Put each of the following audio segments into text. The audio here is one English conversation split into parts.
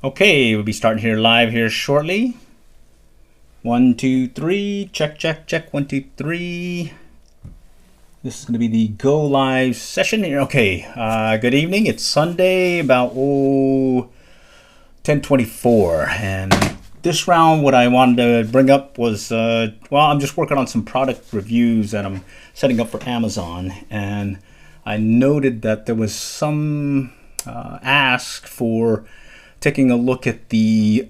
Okay, we'll be starting here live here shortly. 1, 2, 3. Check, check, check. 1, 2, 3. This is going to be the go live session here. Okay, good evening. It's Sunday, about 10:24, and this round, what I wanted to bring up was, well, I'm just working on some product reviews that I'm setting up for Amazon, and I noted that there was some ask for taking a look at the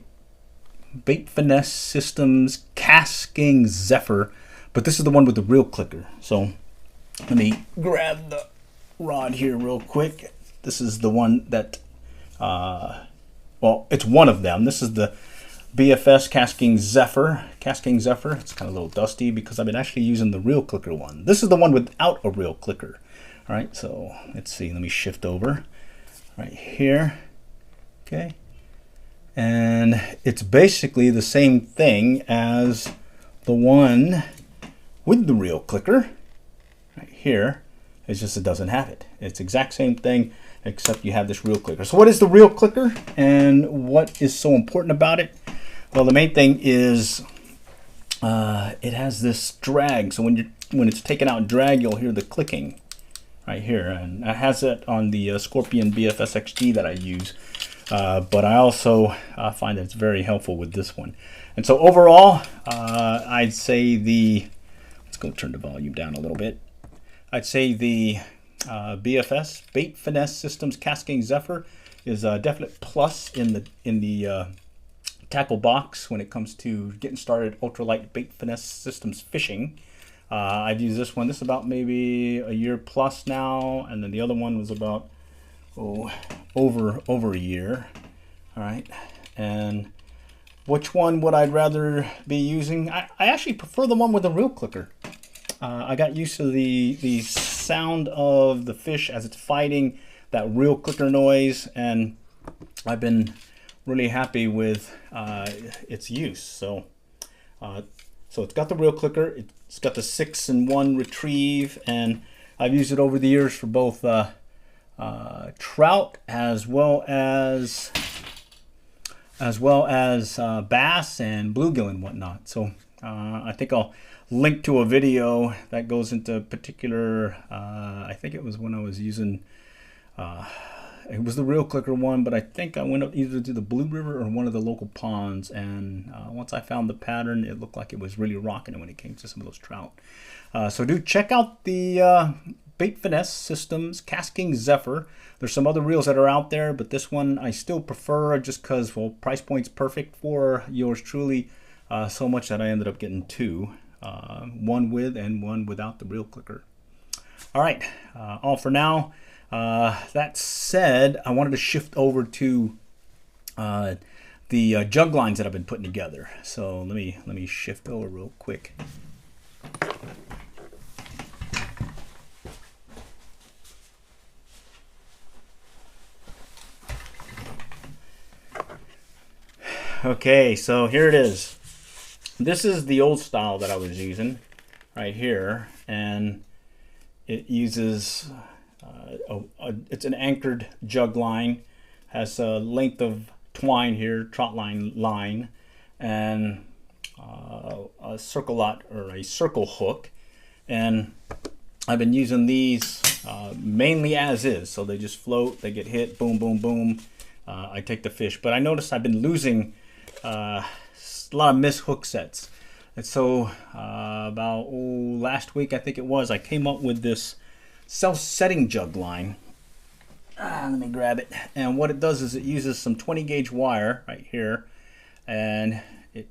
Bait Finesse Systems Kastking Zephyr, but this is the one with the reel clicker. So let me grab the rod here real quick. This is the one that, well, it's one of them. This is the BFS Kastking Zephyr. It's kind of a little dusty because I've been actually using the reel clicker one. This is the one without a reel clicker. All right, so let's see. Let me shift over right here. Okay. And it's basically the same thing as the one with the reel clicker right here. It's just it doesn't have it. It's the exact same thing except you have this reel clicker. So what is the reel clicker and what is so important about it? Well, the main thing is it has this drag. So when it's taken out drag, you'll hear the clicking right here, and it has it on the Scorpion BFS XG that I use. But I also find that it's very helpful with this one. And so overall, I'd say let's go turn the volume down a little bit. I'd say the BFS, Bait Finesse Systems Kastking Zephyr, is a definite plus in the tackle box when it comes to getting started ultralight Bait Finesse Systems fishing. I've used this one. This is about maybe a year plus now, and then the other one was about over a year. All right, and which one would I rather be using? I actually prefer the one with the reel clicker. I got used to the sound of the fish as it's fighting, that reel clicker noise, and I've been really happy with its use. So it's got the reel clicker, it's got the 6-in-1 retrieve, and I've used it over the years for both trout as well as bass and bluegill and whatnot. So I think I'll link to a video that goes into particular. I think it was when I was using. It was the reel clicker one, but I think I went up either to the Blue River or one of the local ponds, and once I found the pattern, it looked like it was really rocking when it came to some of those trout. So do check out the Bait Finesse Systems Kastking Zephyr. There's some other reels that are out there, but this one I still prefer just because, well, price point's perfect for yours truly, so much that I ended up getting two, one with and one without the reel clicker. All right, all for now. That said, I wanted to shift over to the jug lines that I've been putting together. So let me shift over real quick. Okay, so here it is. This is the old style that I was using right here, and it uses it's an anchored jug line, has a length of twine here, trot line, and a circle hook, and I've been using these mainly as is, so they just float, they get hit, boom, boom, boom. I take the fish, but I noticed I've been losing a lot of missed hook sets, and so about last week I think it was, I came up with this self-setting jug line. Let me grab it. And what it does is it uses some 20 gauge wire right here, and it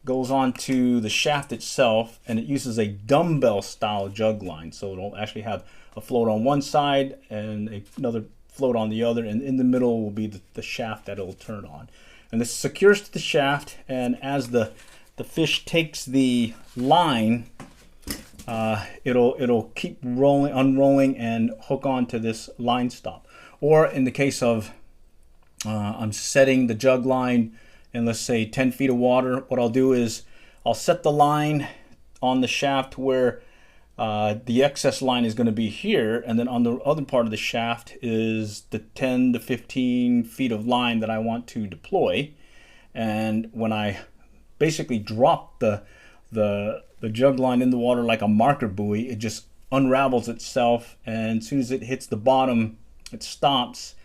goes onto the shaft itself, and it uses a dumbbell style jug line, so it'll actually have a float on one side and another float on the other, and in the middle will be the shaft that it'll turn on. And this secures to the shaft, and as the fish takes the line, it'll keep unrolling and hook onto this line stop. Or in the case of I'm setting the jug line in, let's say, 10 feet of water, what I'll do is I'll set the line on the shaft where the excess line is going to be here, and then on the other part of the shaft is the 10 to 15 feet of line that I want to deploy. And when I basically drop the jug line in the water like a marker buoy, it just unravels itself, and as soon as it hits the bottom, it stops.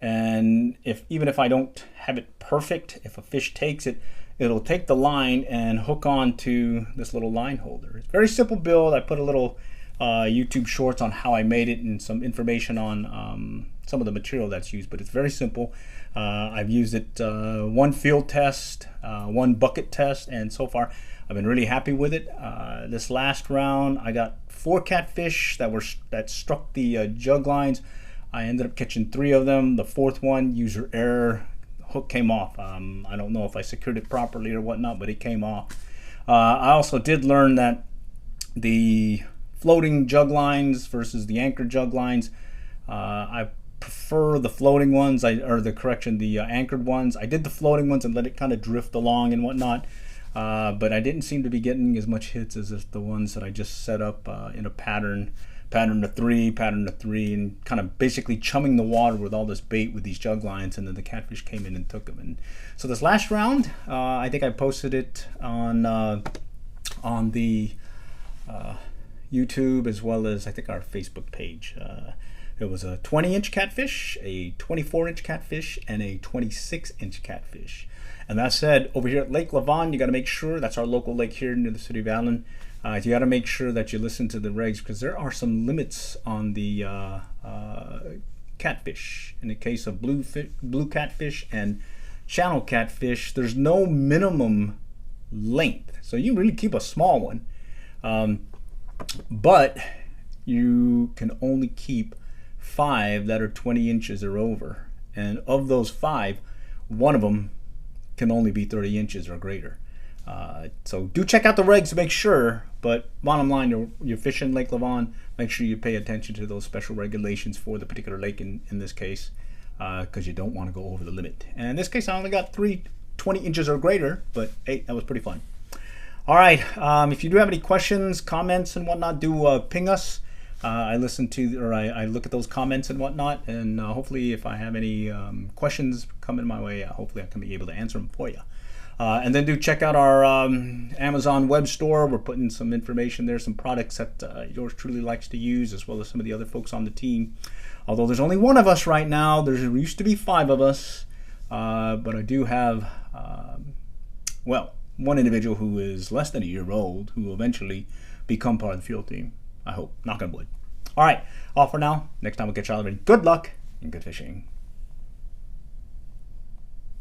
And even if I don't have it perfect, if a fish takes it, it'll take the line and hook on to this little line holder. It's a very simple build. I put a little YouTube shorts on how I made it and some information on some of the material that's used, but it's very simple. I've used it one field test, one bucket test, and so far I've been really happy with it. This last round I got 4 catfish that struck the jug lines. I ended up catching 3 of them. The 4th one, user error, hook came off. I don't know if I secured it properly or whatnot, but it came off. I also did learn that the floating jug lines versus the anchor jug lines, I prefer the floating ones, the anchored ones. I did the floating ones and let it kind of drift along and whatnot, but I didn't seem to be getting as much hits as the ones that I just set up in a pattern to 3, and kind of basically chumming the water with all this bait with these jug lines, and then the catfish came in and took them. And so this last round, I think I posted it on the YouTube as well as I think our Facebook page. It was a 20-inch catfish, a 24-inch catfish, and a 26-inch catfish. And that said, over here at Lake Lavon, you got to make sure, that's our local lake here near the city of Allen, you got to make sure that you listen to the regs, because there are some limits on the catfish. In the case of blue catfish and channel catfish, there's no minimum length. So you really keep a small one. But you can only keep 5 that are 20 inches or over. And of those 5, one of them can only be 30 inches or greater. So do check out the regs to make sure, but bottom line, you're fishing Lake Lavon, make sure you pay attention to those special regulations for the particular lake in this case, because you don't want to go over the limit. And in this case, I only got 3 20 inches or greater, but hey, that was pretty fun. All right, if you do have any questions, comments, and whatnot, do ping us. I listen to, or I look at those comments and whatnot, and hopefully if I have any questions coming my way, hopefully I can be able to answer them for you. And then do check out our Amazon web store. We're putting some information there, some products that yours truly likes to use, as well as some of the other folks on the team. Although there's only one of us right now, there used to be 5 of us, but I do have, one individual who is less than a year old who will eventually become part of the field team. I hope. Knock on wood. All right, all for now. Next time we'll catch y'all. Good luck and good fishing.